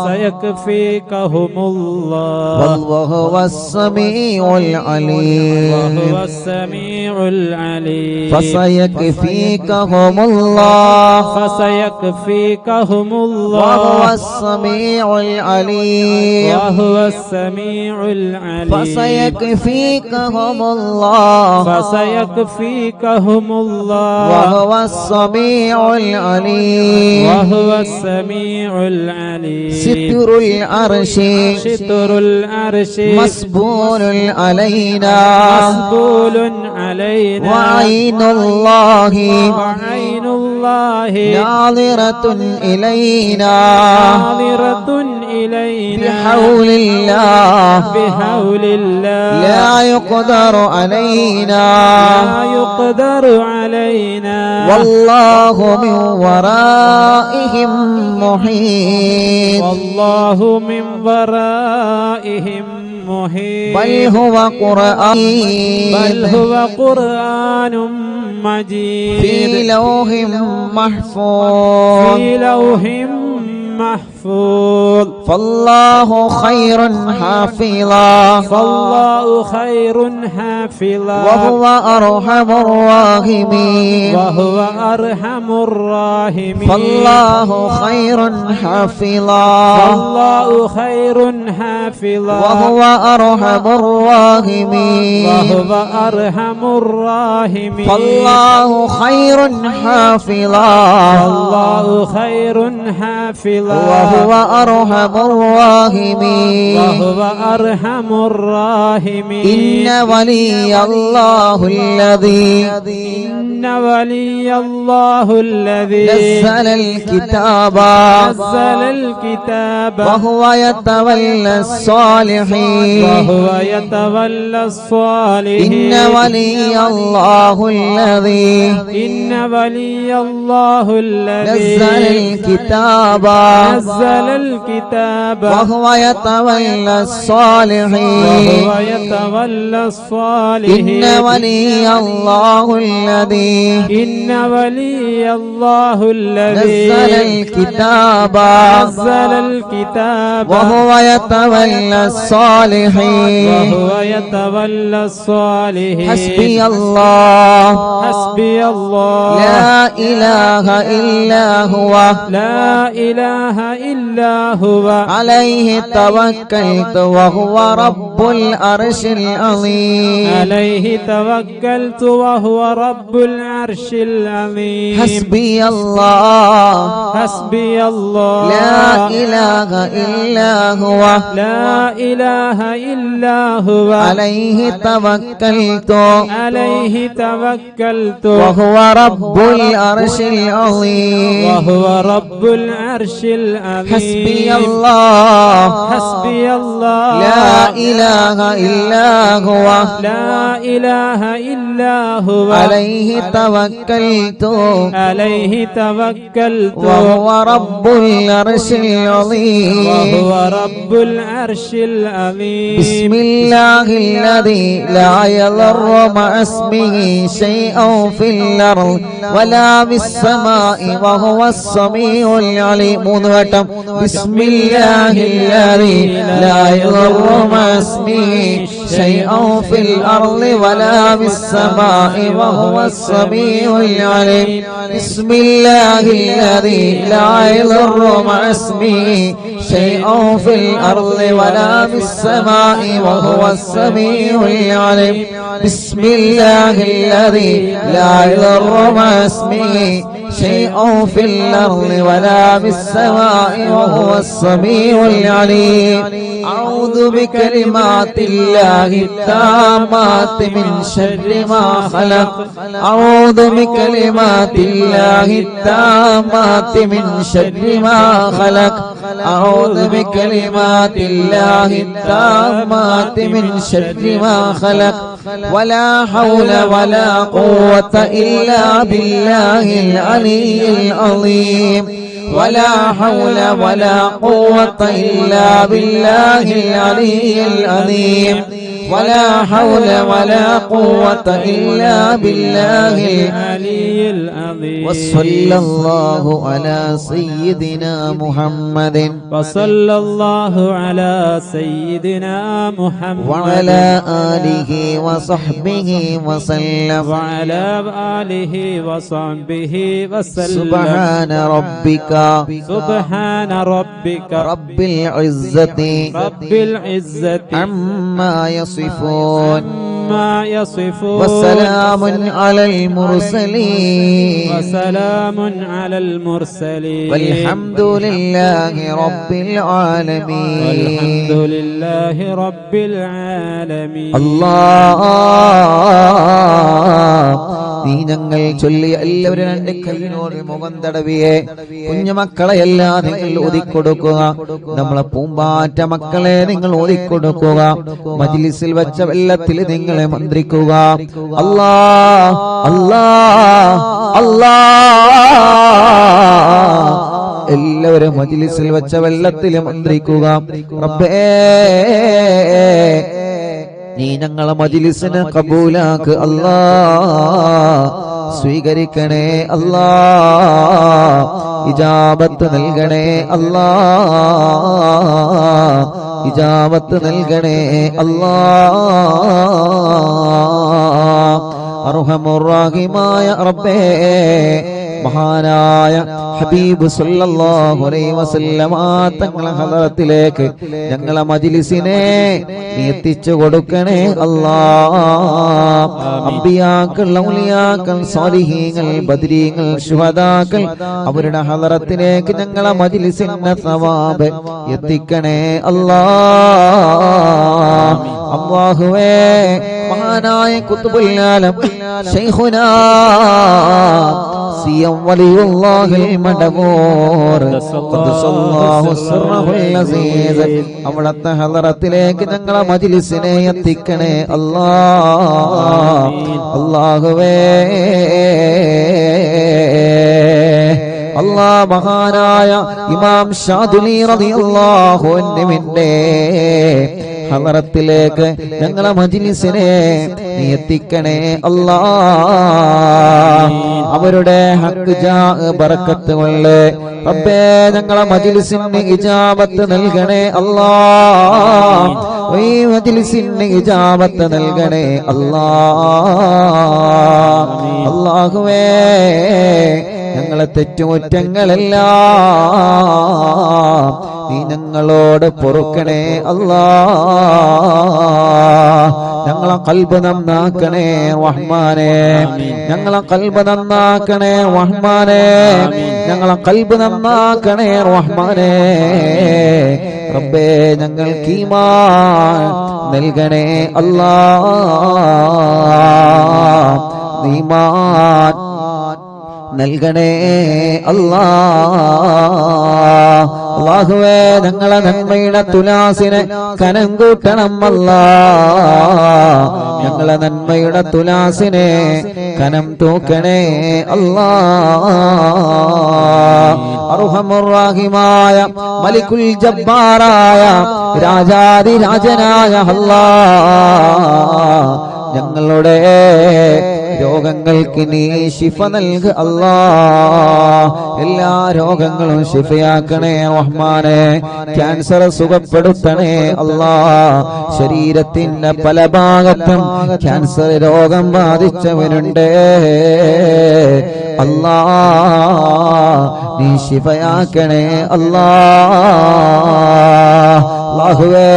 فسيكفيكهم الله والله هو السميع العليم وهو السميع العليم فسيكفيكهم الله فسيكفيكهم الله وهو السميع العليم وهو السميع العليم فسيكفيكهم الله فسيكفيكهم الله وهو السميع العليم وهو السميع العليم ستر العرش ستر العرش مسبول علينا مسبول علينا وعين الله وعين الله ناظرة إلينا ناظرة إلينا بحول الله بحول الله لا يقدر علينا لا يقدر علينا والله من ورائهم محيط والله من ورائهم محيط بل هو قرآن بل هو قرآن مجيد في لوح محفوظ في لوح محفوظ فالله خير حافظا فالله خير حافظا وهو أرحم الراحمين وهو أرحم الراحمين فالله خير حافظا فالله خير حافظا وهو أرحم الراحمين وهو أرحم الراحمين فالله خير حافظا فالله خير حافظا وهو أرحم الراحمين وهو أرحم الراحمين إن ولي الله الذي إن ولي الله الذي نزل الكتاب نزل الكتاب وهو يتولى الصالحين وهو يتولى الصالحين إن ولي الله الذي إن ولي الله الذي نزل الكتاب نزل الكتاب وهو يتولى الصالحين وهو يتولى الصالحين إن ولي الله الذي إن ولي الله الذي نزل الكتاب نزل الكتاب وهو يتولى الصالحين وهو يتولى الصالحين حسبي الله حسبي الله لا إله إلا هو لا إله إلا هو عليه توكلت وهو رب العرش العظيم عليه توكلت وهو رب العرش العظيم حسبي الله حسبي الله لا إله إلا هو لا إله إلا هو عليه توكلت عليه توكلت وهو رب العرش العظيم وهو رب العرش العظيم حسبي الله حسبي الله لا إله إلا هو لا إله إلا هو عليه توكلت عليه توكلت وهو رب العرش العظيم وهو رب العرش العظيم بسم الله الذي لا يضر مع اسمه شيء في الأرض ولا في السماء وهو السميع العليم بسم الله الذي لا يضر مع اسمه شيء في الأرض ولا في السماء وهو السميع العليم بسم الله الذي لا يضر مع اسمه شيء في الأرض ولا في السماء وهو السميع العليم بسم الله الذي لا يضر مع اسمه شيء في الأرض ولا في السماء وهو السميع العليم أعوذ بكلمات الله التامات من شر ما خلق أعوذ بكلمات الله التامات من شر ما خلق أعوذ بكلمات الله التامات من شر ما خلق ولا حول ولا قوة إلا بالله العلي العظيم ولا حول ولا قوة إلا بالله العلي العظيم ولا حول ولا قوة إلا بالله العلي العظيم وصلى الله على سيدنا محمد وصلى الله على سيدنا محمد وعلى آله وصحبه وسلم وعلى آله وصحبه وسلم سبحان ربك سبحان ربك رب العزة رب العزة عما يصفون ما يصفون وسلام على المرسلين وسلام على المرسلين والحمد لله رب العالمين والحمد لله رب العالمين الله നീ ഞങ്ങൾ ചൊല്ലിയ എല്ലാവരും രണ്ട് കൈയിനോട് മുഖം തടവിയെ കുഞ്ഞുമക്കളെല്ലാം നിങ്ങൾ ഒതുക്കൊടുക്കുക നമ്മളെ പൂമ്പാറ്റ മക്കളെ നിങ്ങൾ ഒതുക്കൊടുക്കുക മജ്ലിസിൽ വെച്ച വെള്ളത്തിൽ നിങ്ങളെ മന്ത്രിക്കുക അല്ലാ അല്ലാ അല്ലാ എല്ലാവരും മജ്ലിസിൽ വെച്ച വെള്ളത്തിൽ മന്ത്രിക്കുക റബ്ബേ നീ ഞങ്ങളെ മജ്ലിസിനെ കബൂലാക്ക് അല്ലാ സ്വീകരിക്കണേ അല്ലാ ഇജാബത്ത് നൽകണേ അല്ലാ ഇജാബത്ത് നൽകണേ അല്ലാ അർഹമുർ റഹീമായ റബ്ബേ മഹാനായ ഹബീബ് സല്ലല്ലാഹു അലൈഹി വസല്ലമ തങ്ങളെ ഹദറത്തിലേക്ക് ഞങ്ങളെ മജ്ലിസിനെ നീ എത്തിച്ചു കൊടുക്കണേ അല്ലാഹ് അംബിയാക്കൾ ഔലിയാക്കൾ സ്വാലിഹീങ്ങൾ ബദരീങ്ങൾ ശുഹദാക്കൾ അവരുടെ ഹദറത്തിലേക്ക് ഞങ്ങളെ മജ്ലിസിന്റെ സവാബ് എത്തിക്കണേ അല്ലാഹ് അല്ലാഹുവേ മഹാനായ ഖുത്ബുൽ ആലം ശൈഖുനാ സിയം വലിയുല്ലാഹിൽ മടവൂർ ഖദ്ദസല്ലാഹു സിർറഹുൽ അസീസ് അവിടുത്തെ ഹദറത്തിലേക്ക് ഞങ്ങളെ മജ്ലിസിനെ എത്തിക്കണേ അല്ലാഹ് അല്ലാഹുവേ അല്ലാഹ് മഹാനായ ഇമാം ഷാദുലി റളിയല്ലാഹു അൻഹുവിന്റെ ഹദറത്തിലേക്ക് ഞങ്ങളെ മജ്ലിസിനെ നീ എത്തിക്കണേ അല്ലാഹ് അവരുടെ ഹഖ് ജാ ബറക്കത്ത് കൊണ്ട് റബ്ബേ ഞങ്ങളെ മജ്ലിസിന് ഇജാബത്ത് നൽകണേ അല്ലാഹ് ഈ മജ്ലിസിന് ഇജാബത്ത് നൽകണേ അല്ലാഹ് അല്ലാഹുവേ ഞങ്ങളെ തെറ്റുകുറ്റങ്ങളെല്ലാം നീ ഞങ്ങളോട് പൊറുക്കണേ അല്ലാഹ് ഞങ്ങളെ ഖൽബ് നന്നാക്കണേ റഹ്മാനേ ഞങ്ങളെ ഖൽബ് നന്നാക്കണേ റഹ്മാനേ ഞങ്ങളെ ഖൽബ് നന്നാക്കണേ റഹ്മാനേ റബ്ബേ ഞങ്ങൾക്ക് ഈമാൻ നൽകണേ അല്ലാഹ് ഈമാൻ നൽകണേ അല്ലാഹ് അല്ലാഹുവേ ഞങ്ങളെ നന്മയുടെ തുലാസിനെ കനം കൂട്ടണം അല്ലാ. ഞങ്ങളെ നന്മയുടെ തുലാസിനെ കനം തൂക്കണേ അല്ലാ. അർഹമുർ റഹീമായ മലിക്കുൽ ജബ്ബാറായ രാജാധിരാജനായ അല്ലാഹ് ഞങ്ങളുടെ രോഗങ്ങൾക്ക് നീ ശിഫ നൽക അല്ലാഹ്. എല്ലാ രോഗങ്ങളും ശിഫയാക്കണേ റഹ്മാനെ. ക്യാൻസർ സുഖപ്പെടുത്തണേ അല്ലാഹ്. ശരീരത്തിന്റെ പല ഭാഗത്തും ക്യാൻസർ രോഗം ബാധിച്ചവരുണ്ട് അല്ലാഹ്, നീ ശിഫയാക്കണേ അല്ലാഹ്. അല്ലാഹുവേ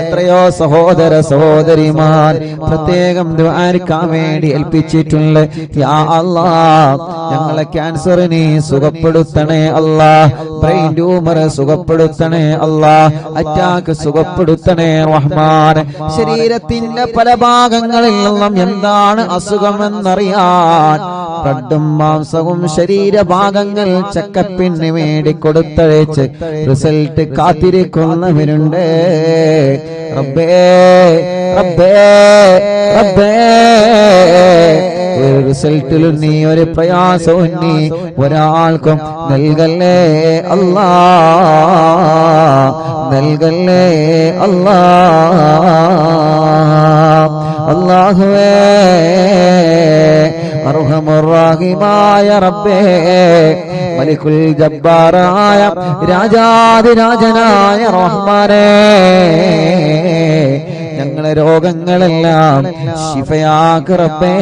എത്രയോ സഹോദര സഹോദരിമാർ പ്രത്യേകം ദുആക്കാൻ വേണ്ടി ഏൽപ്പിച്ചിട്ടുണ്ട്. യാ അല്ലാഹ് ഞങ്ങളെ ക്യാൻസർ നീ സുഖപ്പെടുത്തണേ അല്ലാഹ്. ബ്രെയിൻ ട്യൂമർ സുഖപ്പെടുത്തണേ അല്ലാഹ്. അറ്റാക്ക് സുഖപ്പെടുത്തണേ റഹ്മാൻ. ശരീരത്തിന്റെ പല ഭാഗങ്ങളിൽ നിന്നും എന്താണ് അസുഖമെന്നറിയാൻ ബ്ലഡും മാംസവും ശരീരഭാഗങ്ങൾ ചെക്കപ്പിന് വേണ്ടി കൊടുത്തയച്ച് റിസൾട്ട് കാത്തിരിക്കുന്നവരുണ്ട്. റബ്ബേ റബ്ബേ റബ്ബേ ഒരു റിസൾട്ടിലും നീ ഒരു പ്രയാസവും നീ ഒരാൾക്കും നൽകല്ലേ അല്ലാ, നൽകല്ലേ അല്ലാ. അല്ലാഹുവേ അർഹമുർ റഹീമായ റബ്ബേ മലിക്കുൽ ജബ്ബാറായ രാജാധിരാജനായ റഹ്മാനേ ഞങ്ങളെ രോഗങ്ങളെല്ലാം ശിഫയാക്ക് റബ്ബേ.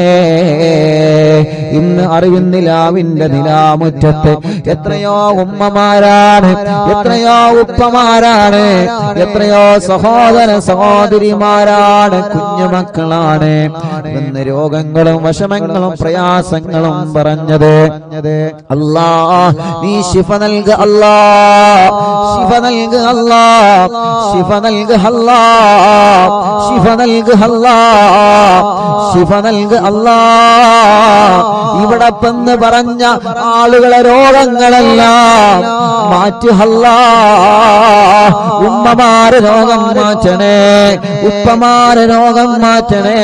ഇന്ന് അറിവിന്നിലാവിന്റെ നിലാമുറ്റത്ത് എത്രയോ ഉമ്മമാരാണ്, എത്രയോ ഉപ്പമാരാണ്, എത്രയോ സഹോദര സഹോദരിമാരാണ്, കുഞ്ഞുമക്കളാണ് ഇന്ന് രോഗങ്ങളും വിഷമങ്ങളും പ്രയാസങ്ങളും പറഞ്ഞത്. അല്ലാ നീ ശിഫ നൽക അല്ലാ, ശിഫ നൽക അല്ലാ, ശിഫ നൽക അല്ലാ, ശിഫ നൽക അല്ലാ, ശിഫ നൽക അല്ലാ. ഇവിടെ പെന്ന് പറഞ്ഞ ആളുകളെ രോഗങ്ങളെല്ലാം മാറ്റി അല്ലാ. ഉമ്മമാരെ രോഗം മാറ്റണേ, ഉപ്പമാരെ രോഗം മാറ്റണേ,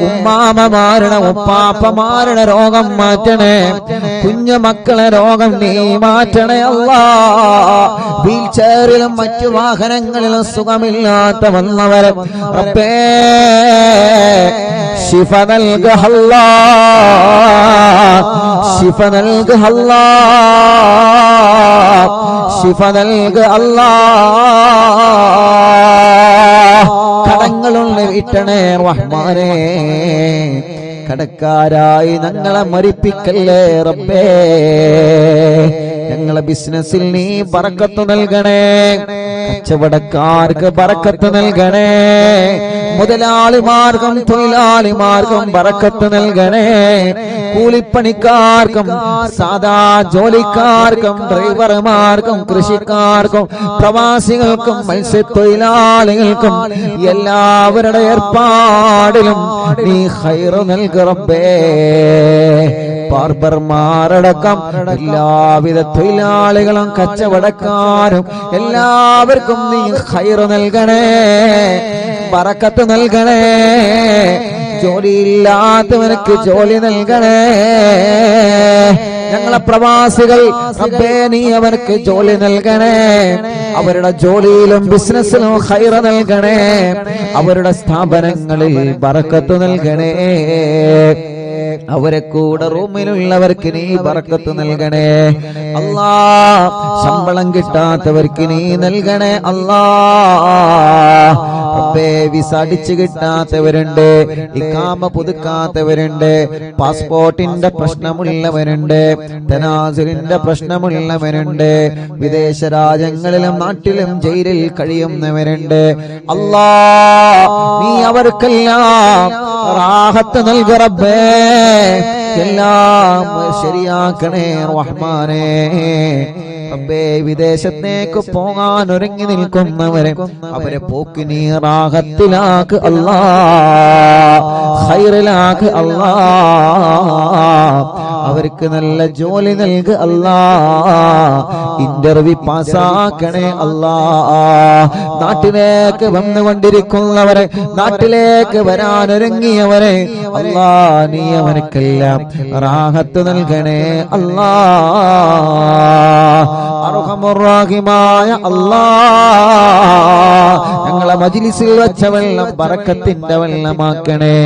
ഉമ്മാമമാരുടെ ഉപ്പാപ്പമാരുടെ രോഗം മാറ്റണേ, കുഞ്ഞു മക്കളെ രോഗം നീ മാറ്റണേ അല്ലാ. വീൽ ചെയറിലും മറ്റു വാഹനങ്ങളിലും സുഖമില്ലാത്ത വന്നവരെ റബ്ബേ ശിഫ നൽക അല്ലാ, ശിഫ നൽക അല്ലാ, ശിഫ നൽക അല്ലാ. കടങ്ങളുള്ള വീട്ടണേ റഹ്മാനേ. കടക്കാരായി ഞങ്ങളെ മരിപ്പിക്കല്ലേ റബ്ബേ. ഞങ്ങളെ ബിസിനസ്സിൽ നീ ബറക്കത്ത് നൽകണേ, കച്ചവടക്കാർക്ക് ബറക്കത്ത് നൽകണേ, മുതലാളിമാർക്കും തൊഴിലാളിമാർക്കും ബറക്കത്ത് നൽകണേ, കൂലിപ്പണിക്കാർക്കും സാധാ ജോലിക്കാർക്കും ഡ്രൈവർമാർക്കും കൃഷിക്കാർക്കും പ്രവാസികൾക്കും മത്സ്യത്തൊഴിലാളികൾക്കും എല്ലാവരുടെ ഏർപ്പാടിലും നീ ഖൈർ നൽക റബ്ബേ. ബാർബർമാരടക്കം എല്ലാവിധ തൊഴിലാളികളും കച്ചവടക്കാരും എല്ലാവർക്കും നീ ഖൈർ നൽകണേ, ബറക്കത്ത് നൽകണേ. ജോലിയില്ലാത്തവർക്ക് ജോലി നൽകണേ. ഞങ്ങളെ പ്രവാസികൾ റബ്ബേ നീ അവർക്ക് ജോലി നൽകണേ, അവരുടെ ജോലിയിലും ബിസിനസ്സിലും ഖൈർ നൽകണേ, അവരുടെ സ്ഥാപനങ്ങളിൽ ബറക്കത്ത് നൽകണേ. അവരെ കൂടെ റൂമിലുള്ളവർക്ക് നീ ബറക്കത്ത് നൽകണേ അല്ലാ. ശമ്പളം കിട്ടാത്തവർക്ക് നീ നൽകണേ അല്ലാ. റബ്ബേ വിസ അടിച്ചു കിട്ടാത്തവരുണ്ട്, ഇഖാമ പുതുക്കാത്തവരുണ്ട്, പാസ്പോർട്ടിന്റെ പ്രശ്നമുള്ളവരുണ്ട്, തനാസുലിന്റെ പ്രശ്നമുള്ളവരുണ്ട്, വിദേശ രാജ്യങ്ങളിലും നാട്ടിലും ജയിലിൽ കഴിയുന്നവരുണ്ട്. അല്ലാ നീ അവർക്കെല്ലാം റാഹത്ത് നൽക റബ്ബേ. എല്ലാം ശരിയാക്കണേ റഹ്മാനേ. റബ്ബേ വിദേശത്തേക്ക് പോകാൻ ഒരുങ്ങി നിൽക്കുന്നവരെ അവരെ പോക്ക് നീ റാഹത്തിലാക്ക് അല്ലാ, ഖൈറിലാക്ക് അല്ലാ. അവർക്ക് നല്ല ജോലി നൽകുക അല്ലാ. ഇന്റർവ്യൂ പാസ്സാക്കണേ അല്ലാ. നാട്ടിലേക്ക് വന്നുകൊണ്ടിരിക്കുന്നവരെ, നാട്ടിലേക്ക് വരാനൊരുങ്ങിയവരെ അല്ലാ, നീ അവനക്കെല്ലാം റാഹത്ത് നൽകണേ അല്ലാ. അർഹമുർ റഹീമായ അല്ലാ, ഞങ്ങളെ മജ്ലിസിൽ വെച്ച വെള്ളം ബറക്കത്തിന്റെ വെള്ളമാക്കണേ,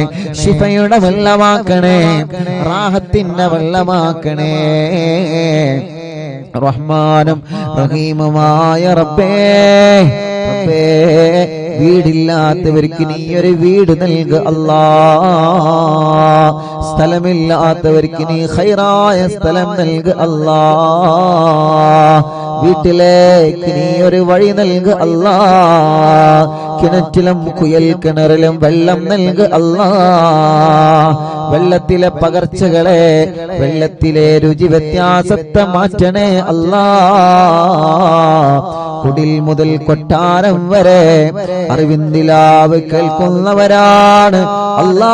ശിഫയുടെ വെള്ളമാക്കണേ, റാഹത്തിന്റെ വെള്ളമാക്കണേ. റഹ്മാനും റഹീമുമായ റബ്ബേ, റബ്ബേ, വീടില്ലാത്തവർക്ക് നീ ഒരു വീട് നൽകുക അല്ലാ. സ്ഥലമില്ലാത്തവർക്ക് നീ ഖൈറായ സ്ഥലം നൽകുക അല്ലാ. വീട്ടിലേക്ക് നീ ഒരു വഴി നൽകുക അല്ലാ. കിണറ്റിലും കുയൽ കിണറിലും വെള്ളം നൽകുക അല്ലാ. വെള്ളത്തിലെ പകർച്ചകളെ, വെള്ളത്തിലെ രുചി വ്യത്യാസത്തെ മാറ്റണേ അല്ലാ. കുടിൽ മുതൽ കൊട്ടാരം വരെ അറിവിന്ദിലാവ് കേൾക്കുന്നവരാണ് അല്ലാ.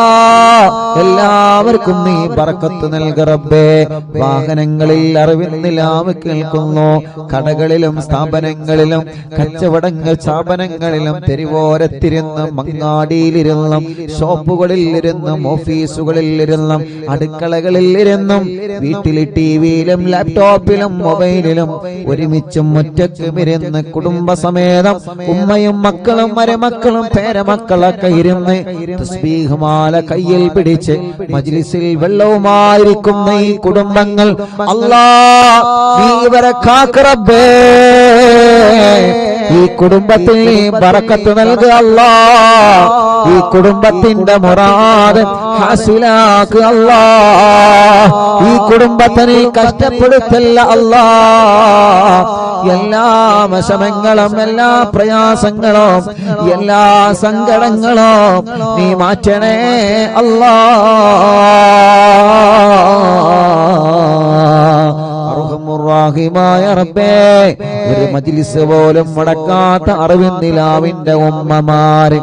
എല്ലാവർക്കും നീ ബർക്കത്ത് നൽക റബ്ബേ. വാഹനങ്ങളിൽ അറിവിന്ദിലാവ് കേൾക്കുന്നു, കടകളിലും സ്ഥാപനങ്ങളിലും കച്ചവടങ്ങൾ സ്ഥാപനങ്ങളിലും തെരുവോരത്തിരുന്നും മങ്ങാടിയിലിരുന്നും ഷോപ്പുകളിൽ ഇരുന്നും ഓഫീസുകളിൽ ഇരുന്നും അടുക്കളകളിൽ ഇരുന്നും വീട്ടിൽ ടിവിയിലും ലാപ്ടോപ്പിലും മൊബൈലിലും ഒരുമിച്ചും ഒറ്റക്കും ഇരുന്ന് കുടുംബസമേതം ഉമ്മയും മക്കളും മരുമക്കളും പേരമക്കളൊക്കെ ഇരുന്ന് തസ്ബീഹ് മാല കയ്യിൽ പിടിച്ച് മജ്ലിസിൽ വെള്ളവുമായിരിക്കുന്ന ഈ കുടുംബങ്ങൾ അല്ലാ, നീ ഇവരെ കാക്ക് റബ്ബേ. ഈ കുടുംബത്തിൽ നീ ബറക്കത്ത് നൽകുക അല്ലാ. ഈ കുടുംബത്തിന്റെ മുറാദ് ഹാസിലാക്കുക അല്ലാ. ഈ കുടുംബത്തെ നീ കഷ്ടപ്പെടുത്തല്ല അല്ലാ. എല്ലാ വിഷമങ്ങളും, എല്ലാ പ്രയാസങ്ങളും, എല്ലാ സങ്കടങ്ങളും നീ മാറ്റണേ അല്ലാ. റഹീമായ റബ്ബേ, ഒരു മജ്ലിസ് പോലും മുടക്കാത്ത അറിവിന്ദിലാവിന്റെ ഉമ്മമാര്,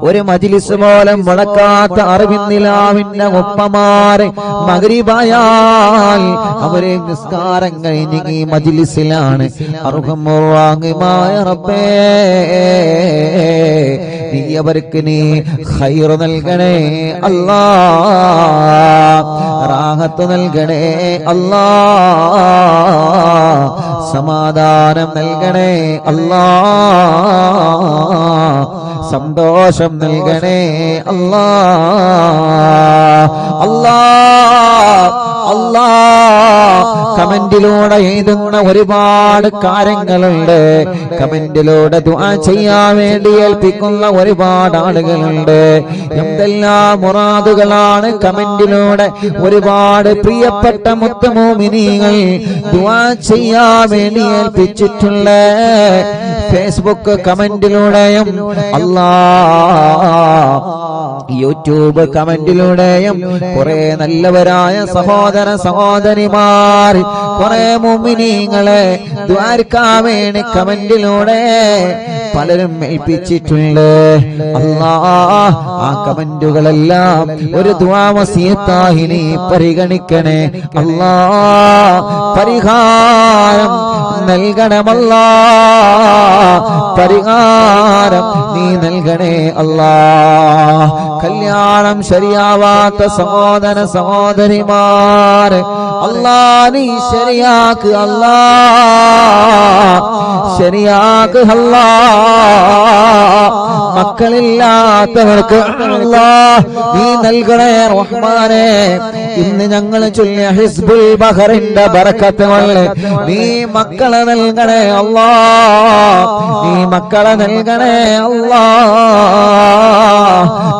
ഒരു മജ്ലിസ് പോലും മുടക്കാത്ത അറിവിന്ദിലാവിന്റെ ഉപ്പമാര് മഗ്രിബായാൽ അവരെ നിസ്കാരം കഴിഞ്ഞ് ഈ മജ്ലിസിലാണ്. റഹീമായ റബ്ബേ, നീ അവർക്ക് നീ ഖൈർ നൽകണേ അല്ലാ. റാഹത്ത് നൽകണേ അല്ലാ. സമാധാനം നൽകണേ അല്ലാ. സന്തോഷം നൽകണേ അല്ലാ. അല്ലാ, അല്ലാ, കമന്റിലൂടെ എഴുതുന്ന ഒരുപാട് കാര്യങ്ങളുണ്ട്. കമന്റിലൂടെ ദുആ ചെയ്യാൻ വേണ്ടി ഏൽപ്പിക്കുന്ന ഒരുപാട് ആളുകളുണ്ട്. എന്തെല്ലാം മുറാദുകളാണ് കമന്റിലൂടെ ഒരുപാട് പ്രിയപ്പെട്ട മുത്തുമോമിനീങ്ങൾ ദുആ ചെയ്യാൻ വേണ്ടി ഏൽപ്പിച്ചിട്ടുള്ള. ഫേസ്ബുക്ക് കമന്റിലൂടെയും അല്ലാ, യൂട്യൂബ് കമന്റിലൂടെയും കുറെ നല്ലവരായ സഹോദര സഹോദരിമാർ, കുറെ മുഅ്മിനീങ്ങളെ ദുആർക്കാൻ വേണ്ടി കമന്റിലൂടെ പലരും ഏൽപ്പിച്ചിട്ടുണ്ട്. അല്ലാ, ആ കമന്റുകളെല്ലാം ഒരു ദുആ വസിയത്തായി നീ പരിഗണിക്കണേ അല്ലാ. പരിഹാരം നൽകണമല്ലാ. പരിഹാരം നീ നൽകണേ അല്ലാ. കല്യാണം ശരിയാവാത്ത സഹോദര സഹോദരിമാർ അല്ലാ, നീ ശരിയാക്ക് അല്ലാ. ശരിയാക്ക് അല്ലാ. മക്കളില്ലാത്തവർക്ക് അല്ലാ നീ നൽകണേ റഹ്മാനേ. ഇന്ന് ഞങ്ങൾ ചൊല്ലിയ ഹിസ്ബുൽ ബഹറിന്റെ ബറക്കത്ത് കൊണ്ട് നീ മക്കളെ നൽകണേ അല്ലാ. നീ മക്കളെ നൽകണേ അല്ലാ.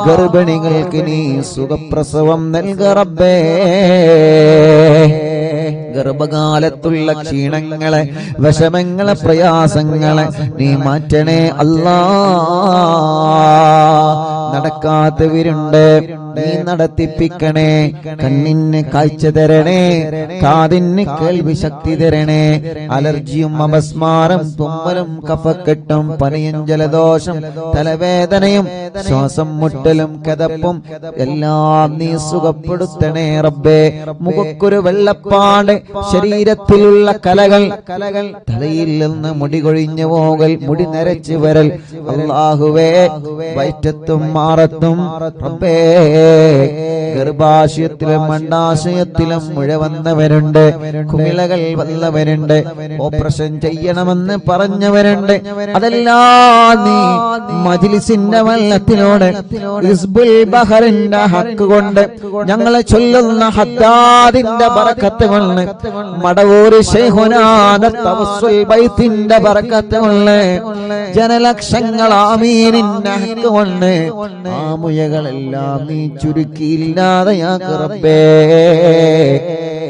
ഗർഭിണികൾക്ക് നീ സുഖപ്രസവം നൽക റബ്ബേ. ഗർഭകാലത്തുള്ള ക്ഷീണങ്ങളെ, വിഷമങ്ങളെ, പ്രയാസങ്ങളെ നീ മാറ്റണേ അല്ലാ. നടക്കാത്തവരുണ്ട്, നീ നടത്തിപ്പിക്കണേ. കണ്ണിന് കാഴ്ച തരണേ, കാതിന് കേൾവി ശക്തി തരണേ. അലർജിയും അപസ്മാരം, തുമ്മലും കഫക്കെട്ടും പനിയും ജലദോഷം തലവേദനയും ശ്വാസം മുട്ടലും കിതപ്പും എല്ലാം നീ സുഖപ്പെടുത്തണേ റബ്ബേ. മുഖക്കൊരു വെള്ളപ്പാട്, ശരീരത്തിലുള്ള കലകൾ, തലയിൽ നിന്ന് മുടി കൊഴിഞ്ഞു പോകൽ, മുടി നരച്ചു വരൽ, അല്ലാഹുവേ വയറ്റത്തും മാറത്തും റബ്ബേ, ഗർഭാശയത്തിലും അണ്ഡാശയത്തിലും മുഴ വന്നവരുണ്ട്, കുമിളകൾ വന്നവരുണ്ട്, ഓപ്പറേഷൻ ചെയ്യണമെന്ന് പറഞ്ഞവരുണ്ട്. അതെല്ലാം നീ മജ്ലിസിന്റെ വെള്ളത്തിലൂടെ ഹിസ്ബുൽ ബഹറിന്റെ ഹക്ക് കൊണ്ട്, ഞങ്ങളെ ചൊല്ലുന്ന ഹദ്ദാദിന്റെ ബറക്കത്ത് കൊണ്ട്, മടവൂർ ശൈഖുനാദ തവസ്സുൽ ബൈത്തിന്റെ ബറക്കത്ത് കൊണ്ട്, ജനലക്ഷങ്ങൾ ആമീനിന്റെ ഹക്ക് കൊണ്ട് ആ മുയകളെല്ലാം നീ ചുരുക്കിയില്ലാതെയാക്ക് റബ്ബേ.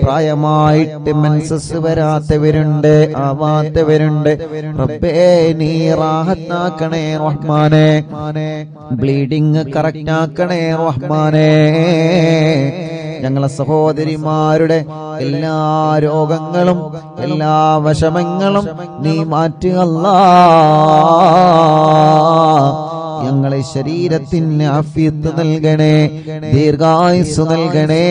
പ്രായമായിട്ട് മെൻസസ് വരാത്തവരുണ്ട്, ആവാത്തവരുണ്ട് റബ്ബേ, നീ റാഹത്താക്കണേ റഹ്മാനെ. ബ്ലീഡിങ് കറക്റ്റ് ആക്കണേ റഹ്മാനെ. ഞങ്ങളെ സഹോദരിമാരുടെ എല്ലാ രോഗങ്ങളും എല്ലാ വിഷമങ്ങളും നീ മാറ്റുക അല്ലാഹ്. ഞങ്ങളെ ശരീരത്തിന് ആഫിയത്ത് നൽകണേ, ദീർഘായുസ് നൽകണേ,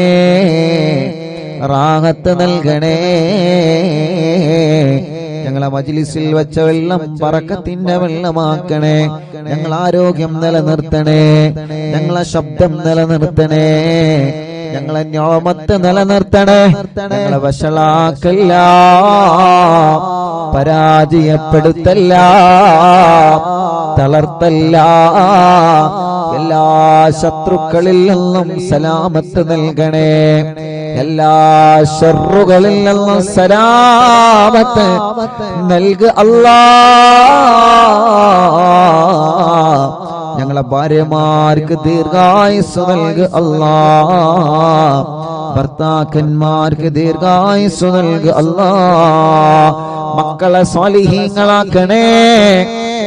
റാഹത്ത് നൽകണേ. ഞങ്ങളെ മജ്ലിസിൽ വെച്ച വെള്ളം ബറക്കത്തിന്റെ വെള്ളമാക്കണേ. ഞങ്ങൾ ആരോഗ്യം നിലനിർത്തണേ, ഞങ്ങളെ ശബ്ദം നിലനിർത്തണേ, ഞങ്ങളെ നിഅമത്ത് നിലനിർത്തണേ. ഞങ്ങളെ വഷളാക്കല്ല, പരാജയപ്പെടുത്തല്ല, തളർത്തല്ല. എല്ലാ ശത്രുക്കളിൽ നിന്നും സലാമത്ത് നൽകണേ, എല്ലാ ശർറുകളിൽ നിന്നും സലാമത്ത് നൽക അല്ലാഹ്. ഞങ്ങളെ ഭാര്യമാർക്ക് ദീർഘായുസ് നൽക അല്ലാഹ്. ഭർത്താക്കന്മാർക്ക് ദീർഘായുസ് നൽക അല്ലാഹ്. മക്കളെ സ്വാലിഹീങ്ങളാക്കണേ.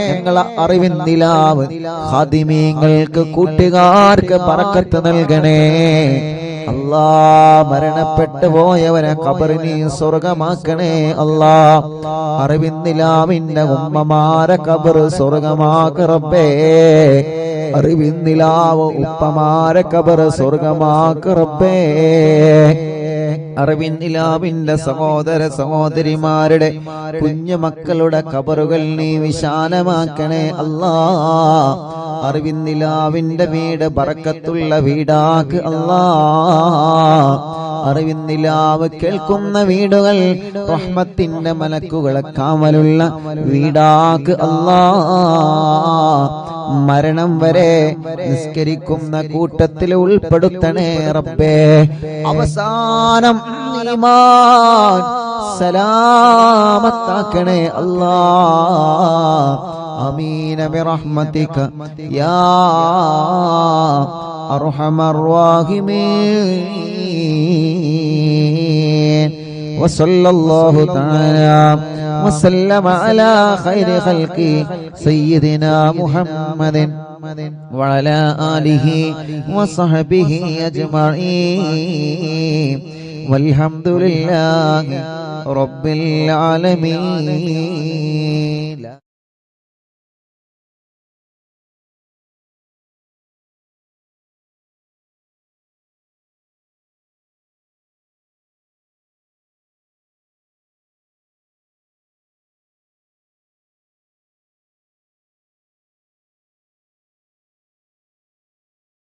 ഞങ്ങളെ അറിവിൻ നിലാവ് ഖാദിമീങ്ങൾക്ക് കൂട്ടുകാർക്ക് ബറക്കത്ത് നൽകണേ അല്ലാ. മരണപ്പെട്ടു പോയവരെ ഖബറിനെ സ്വർഗമാക്കണേ അല്ലാ. അറിവിൻ നിലാവിന്റെ ഉമ്മമാരെ ഖബർ സ്വർഗമാക്ക റബ്ബേ. അറിവിൻ നിലാവ് ഉപ്പമാരെ ഖബർ സ്വർഗമാക്ക റബ്ബേ. അറിവിൻ നിലാവിന്റെ സഹോദര സഹോദരിമാരുടെ കുഞ്ഞു മക്കളുടെ ഖബറുകൾ നീ വിശാലമാക്കണേ അല്ലാ. അറിവിൻ നിലാവിന്റെ വീട് ബറക്കത്തുള്ള വീടാക്ക് അല്ലാ. അറിവിൻ നിലാവ് കേൾക്കുന്ന വീടുകൾ റഹ്മത്തിന്റെ മലക്കുകളെ കാവലുള്ള വീടാക്ക് അല്ലാ. മരണം വരെ നിസ്കരിക്കുന്ന കൂട്ടത്തിൽ ഉൾപ്പെടുത്തണേ റബ്ബേ. അവസാനം ഈമാൻ സലാമത്താക്കണേ അല്ലാ. ആമീൻ ബിറഹ്മതിക യാ അർഹമർ റഹീമീൻ. വസല്ലല്ലാഹു തആല وسلم على خير خلقه سيدنا محمد وعلى آله وصحبه أجمعين والحمد لله رب العالمين.